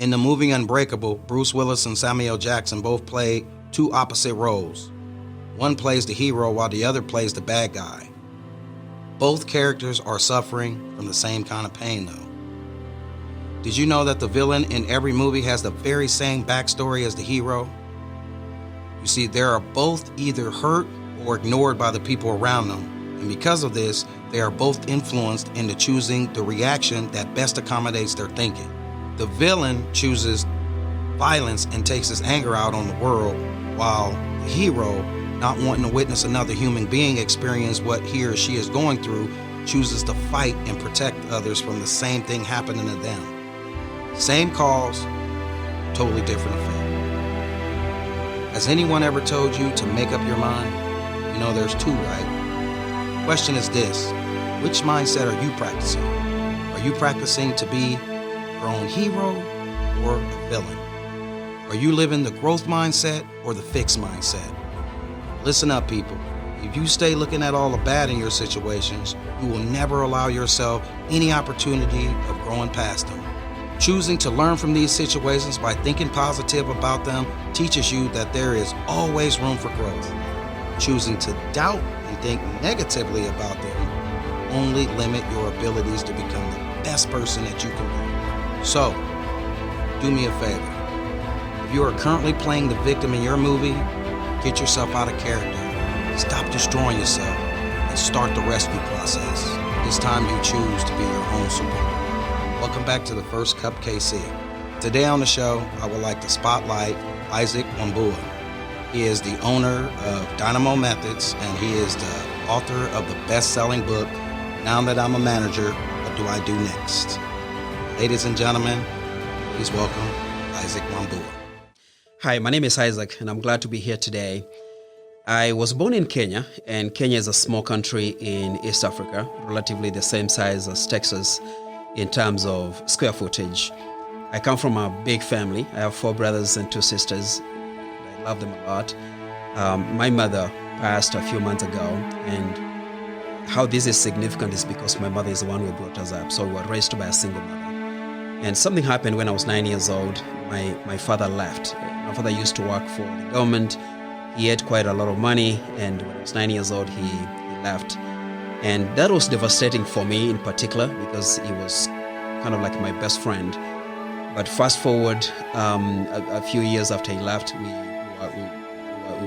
In the movie Unbreakable, Bruce Willis and Samuel Jackson both played two opposite roles. One plays the hero while the other plays the bad guy. Both characters are suffering from the same kind of pain though. Did you know that the villain in every movie has the very same backstory as the hero? You see, they are both either hurt or ignored by the people around them, and because of this, they are both influenced into choosing the reaction that best accommodates their thinking. The villain chooses violence and takes his anger out on the world, while the hero, not wanting to witness another human being experience what he or she is going through, chooses to fight and protect others from the same thing happening to them. Same cause, totally different effect. Has anyone ever told you to make up your mind? You know there's two, right? Question is this: which mindset are you practicing? Are you practicing to be your own hero or a villain? Are you living the growth mindset or the fixed mindset? Listen up, people. If you stay looking at all the bad in your situations, you will never allow yourself any opportunity of growing past them. Choosing to learn from these situations by thinking positive about them teaches you that there is always room for growth. Choosing to doubt and think negatively about them only limit your abilities to become the best person that you can be. So, do me a favor. If you are currently playing the victim in your movie, get yourself out of character. Stop destroying yourself and start the rescue process. It's time you choose to be your own superhero. Welcome back to the First Cupkc. Today on the show, I would like to spotlight Isaac Wambua. He is the owner of Dynamo Methods, and he is the author of the best-selling book, Now That I'm a Manager, What Do I Do Next? Ladies and gentlemen, please welcome Isaac Wambua. Hi, my name is Isaac, and I'm glad to be here today. I was born in Kenya, and Kenya is a small country in East Africa, relatively the same size as Texas in terms of square footage. I come from a big family. I have 4 brothers and 2 sisters. I love them a lot. My mother passed a few months ago, and how this is significant is because my mother is the one who brought us up. So we were raised by a single mother. And something happened when I was 9 years old. My father left. My father used to work for the government. He had quite a lot of money, and when I was 9 years old, he left. And that was devastating for me in particular because he was kind of like my best friend. But fast forward a few years after he left, we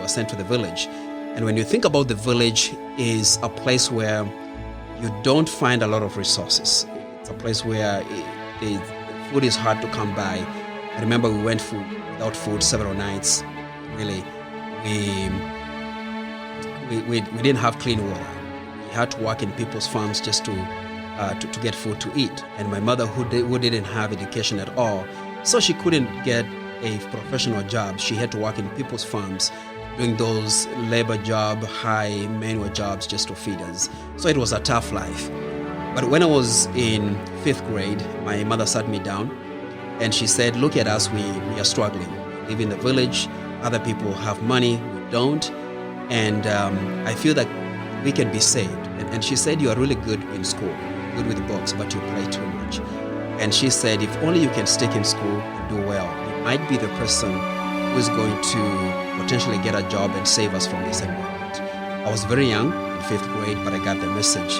were sent to the village. And when you think about the village, is a place where you don't find a lot of resources. It's a place where food is hard to come by. I remember we went without food several nights. Really, we didn't have clean water. We had to work in people's farms just to get food to eat. And my mother, who didn't have education at all, so she couldn't get a professional job. She had to work in people's farms, doing those labor job, high manual jobs just to feed us. So it was a tough life. But when I was in 5th grade, my mother sat me down and she said, look at us, we are struggling. We live in the village, other people have money, we don't. And I feel that we can be saved. And she said, you are really good in school, good with books, but you play too much. And she said, if only you can stick in school and do well, you might be the person who is going to potentially get a job and save us from this environment. I was very young, in 5th grade, but I got the message.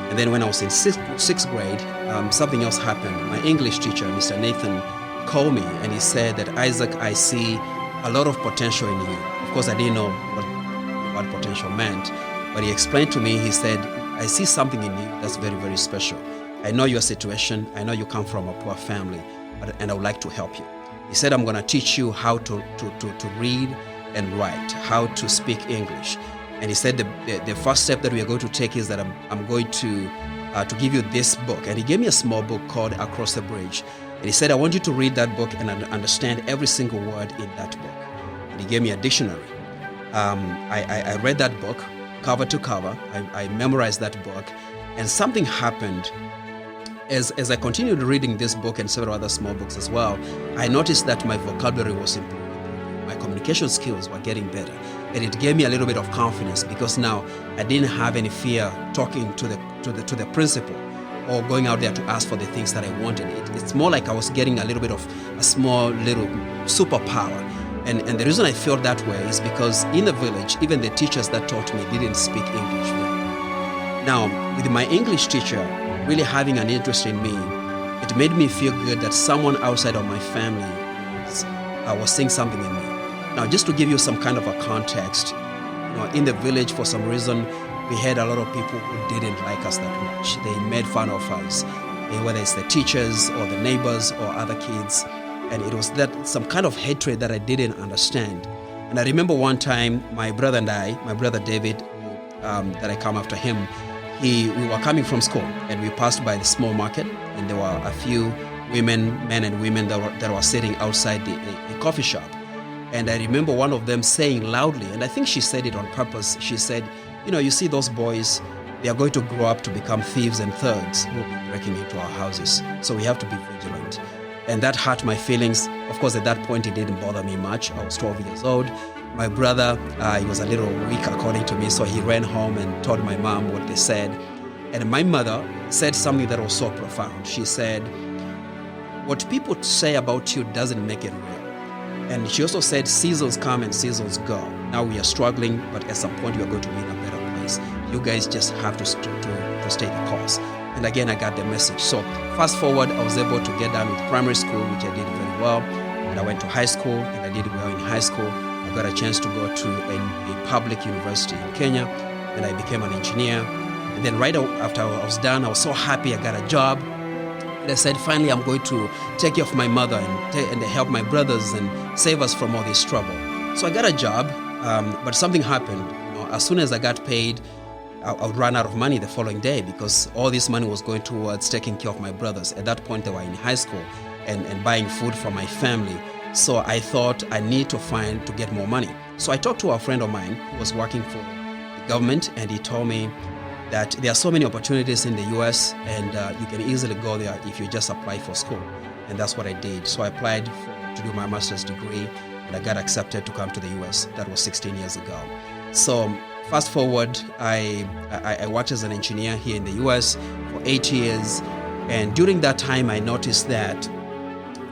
And then when I was in 6th grade, something else happened. My English teacher, Mr. Nathan, called me and he said that, Isaac, I see a lot of potential in you. Of course, I didn't know what potential meant, but he explained to me, he said, I see something in you that's very, very special. I know your situation. I know you come from a poor family, and I would like to help you. He said, I'm going to teach you how to read and write, how to speak English. And he said the first step that we are going to take is that I'm going to give you this book. And he gave me a small book called Across the Bridge. And he said, I want you to read that book and understand every single word in that book. And he gave me a dictionary. I read that book cover to cover. I memorized that book. And something happened as I continued reading this book and several other small books as well. I noticed that my vocabulary was improving. My communication skills were getting better. And it gave me a little bit of confidence because now I didn't have any fear talking to the principal or going out there to ask for the things that I wanted. It's more like I was getting a little bit of a small little superpower. And the reason I felt that way is because in the village, even the teachers that taught me didn't speak English well. Now, with my English teacher really having an interest in me, it made me feel good that someone outside of my family was seeing something in me. Now, just to give you some kind of a context, in the village, for some reason, we had a lot of people who didn't like us that much. They made fun of us, whether it's the teachers or the neighbors or other kids. And it was that some kind of hatred that I didn't understand. And I remember one time, my brother David, that I come after him, we were coming from school and we passed by the small market, and there were a few men and women that were sitting outside a coffee shop. And I remember one of them saying loudly, and I think she said it on purpose, she said, you see those boys, they are going to grow up to become thieves and thugs who will be breaking into our houses. So we have to be vigilant. And that hurt my feelings. Of course, at that point, it didn't bother me much. I was 12 years old. My brother, he was a little weak according to me, so he ran home and told my mom what they said. And my mother said something that was so profound. She said, what people say about you doesn't make it real. And she also said, seasons come and seasons go. Now we are struggling, but at some point we are going to be in a better place. You guys just have to stay the course. And again, I got the message. So fast forward, I was able to get done with primary school, which I did very well. And I went to high school, and I did well in high school. I got a chance to go to a public university in Kenya, and I became an engineer. And then right after I was done, I was so happy I got a job. And I said, finally, I'm going to take care of my mother and help my brothers and save us from all this trouble. So I got a job, but something happened. As soon as I got paid, I would run out of money the following day because all this money was going towards taking care of my brothers. At that point, they were in high school and buying food for my family. So I thought I need to get more money. So I talked to a friend of mine who was working for the government, and he told me that there are so many opportunities in the US, and you can easily go there if you just apply for school. And that's what I did. So I applied to do my master's degree, and I got accepted to come to the US. That was 16 years ago. So fast forward, I worked as an engineer here in the US for 8 years. And during that time, I noticed that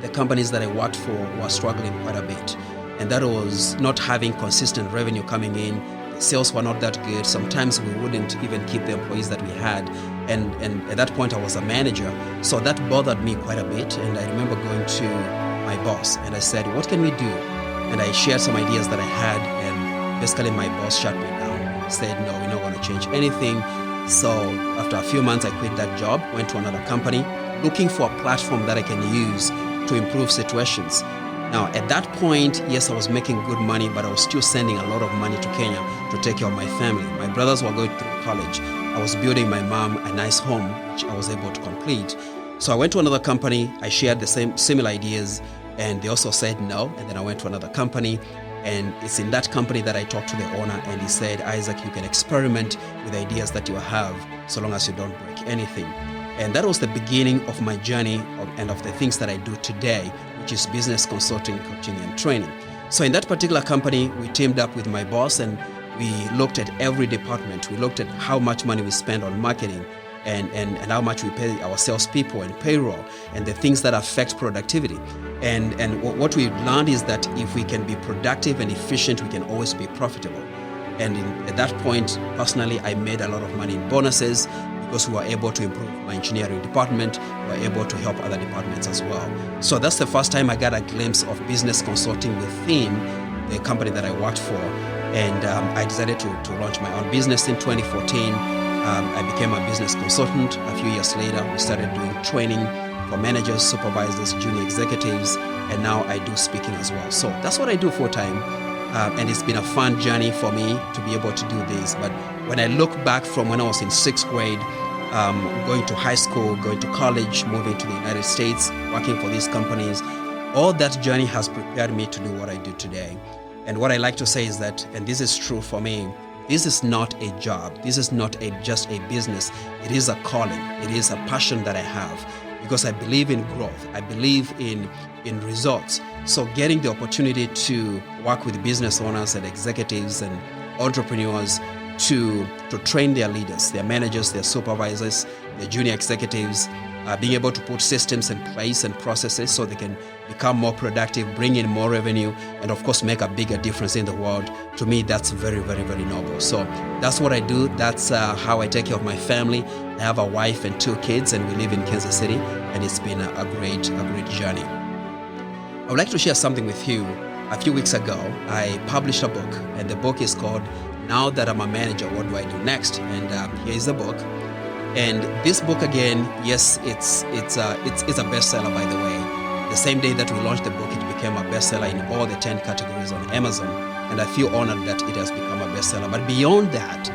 the companies that I worked for were struggling quite a bit. And that was not having consistent revenue coming in. Sales were not that good. Sometimes we wouldn't even keep the employees that we had. And at that point, I was a manager. So that bothered me quite a bit. And I remember going to my boss and I said, what can we do? And I shared some ideas that I had. And basically, my boss shut me down. He said, no, we're not going to change anything. So after a few months, I quit that job, went to another company, looking for a platform that I can use to improve situations. Now, at that point, yes, I was making good money, but I was still sending a lot of money to Kenya to take care of my family. My brothers were going through college. I was building my mom a nice home, which I was able to complete. So I went to another company. I shared the similar ideas, and they also said no. And then I went to another company, and it's in that company that I talked to the owner, and he said, Isaac, you can experiment with ideas that you have, so long as you don't break anything. And that was the beginning of my journey and of the things that I do today, which is business consulting, coaching, and training. So in that particular company, we teamed up with my boss and we looked at every department. We looked at how much money we spend on marketing and how much we pay our salespeople and payroll and the things that affect productivity. And what we learned is that if we can be productive and efficient, we can always be profitable. And at that point, personally, I made a lot of money in bonuses, because we were able to improve my engineering department, we were able to help other departments as well. So that's the first time I got a glimpse of business consulting within the company that I worked for. And I decided to launch my own business in 2014. I became a business consultant. A few years later, we started doing training for managers, supervisors, junior executives, and now I do speaking as well. So that's what I do full time. And it's been a fun journey for me to be able to do this. But when I look back from when I was in 6th grade, going to high school, going to college, moving to the United States, working for these companies, all that journey has prepared me to do what I do today. And what I like to say is that, and this is true for me, this is not a job. This is not just a business. It is a calling. It is a passion that I have, because I believe in growth. I believe in results. So getting the opportunity to work with business owners and executives and entrepreneurs to to train their leaders, their managers, their supervisors, their junior executives, being able to put systems in place and processes so they can become more productive, bring in more revenue, and of course make a bigger difference in the world. To me, that's very, very, very noble. So that's what I do. That's how I take care of my family. I have a wife and 2 kids, and we live in Kansas City, and it's been a great journey. I would like to share something with you. A few weeks ago, I published a book, and the book is called Now That I'm a Manager, What Do I Do Next? And here is the book. And this book, again, yes, it's a bestseller, by the way. The same day that we launched the book, it became a bestseller in all the 10 categories on Amazon, and I feel honored that it has become a bestseller. But beyond that,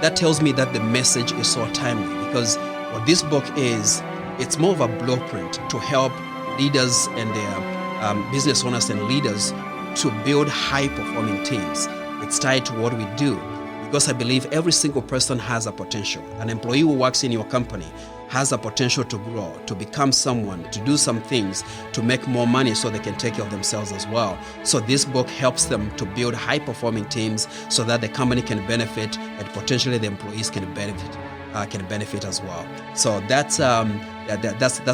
that tells me that the message is so timely, because what this book is, it's more of a blueprint to help leaders and their business owners and leaders to build high-performing teams. It's tied to what we do, because I believe every single person has a potential. An employee who works in your company has a potential to grow, to become someone, to do some things, to make more money so they can take care of themselves as well. So this book helps them to build high-performing teams so that the company can benefit and potentially the employees can benefit as well. So that's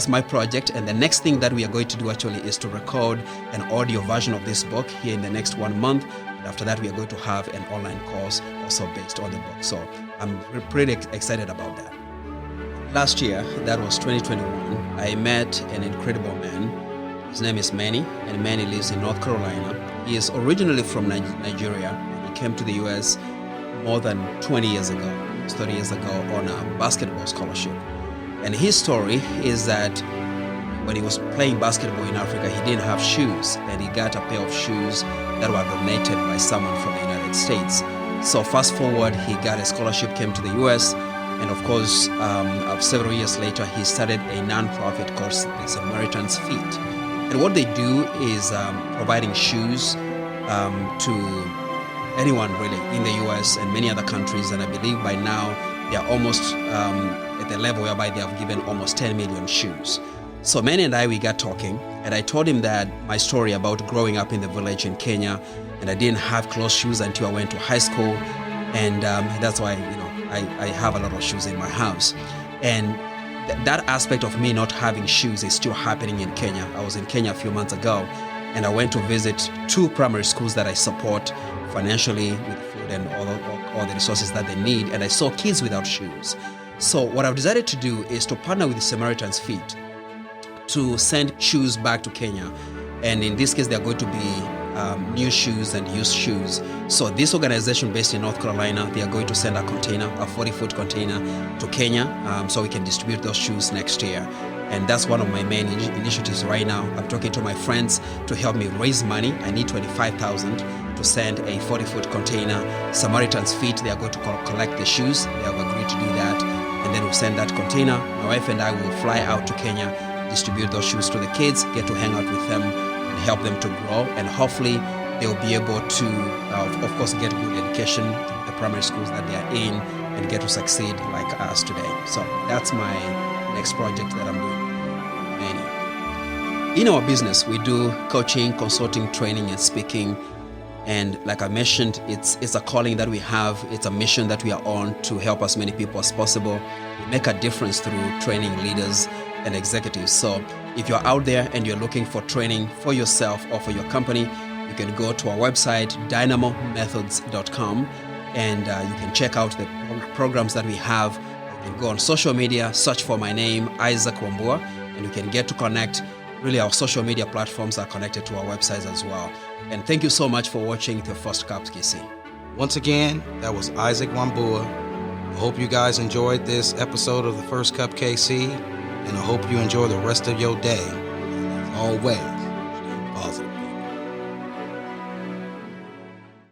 my project, and the next thing that we are going to do actually is to record an audio version of this book here in the next 1 month. And after that, we are going to have an online course also based on the book. So I'm pretty excited about that. Last year, that was 2021, I met an incredible man. His name is Manny, and Manny lives in North Carolina. He is originally from Nigeria. He came to the US more than 20 years ago, 30 years ago, on a basketball scholarship. And his story is that when he was playing basketball in Africa, he didn't have shoes, and he got a pair of shoes that were donated by someone from the United States. So fast forward, he got a scholarship, came to the US, and of course, several years later, he started a non-profit called the Samaritan's Feet. And what they do is providing shoes to anyone really in the US and many other countries. And I believe by now, they are almost at the level whereby they have given almost 10 million shoes. So Manny and we got talking, and I told him that my story about growing up in the village in Kenya, and I didn't have clothes shoes until I went to high school, and that's why I have a lot of shoes in my house. And that aspect of me not having shoes is still happening in Kenya. I was in Kenya a few months ago, and I went to visit 2 primary schools that I support financially with food and all the resources that they need, and I saw kids without shoes. So what I've decided to do is to partner with the Samaritan's Feet to send shoes back to Kenya. And in this case, they're going to be new shoes and used shoes. So this organization based in North Carolina, they are going to send a container, a 40-foot container to Kenya, so we can distribute those shoes next year. And that's one of my main initiatives right now. I'm talking to my friends to help me raise money. I need $25,000 to send a 40-foot container. Samaritan's Feet, they are going to collect the shoes. They have agreed to do that. And then we'll send that container. My wife and I will fly out to Kenya, distribute those shoes to the kids, get to hang out with them, and help them to grow. And hopefully they'll be able to, of course, get good education through the primary schools that they are in and get to succeed like us today. So that's my next project that I'm doing. In our business, we do coaching, consulting, training, and speaking. And like I mentioned, it's a calling that we have. It's a mission that we are on to help as many people as possible. We make a difference through training leaders and executives. So if you're out there and you're looking for training for yourself or for your company, you can go to our website, dynamomethods.com, and you can check out the programs that we have. You can go on social media, search for my name, Isaac Wambua, and you can get to connect. Really, our social media platforms are connected to our websites as well. And thank you so much for watching The First CupkC. Once again, that was Isaac Wambua. I hope you guys enjoyed this episode of The First CupkC, and I hope you enjoy the rest of your day. And as always, stay positive.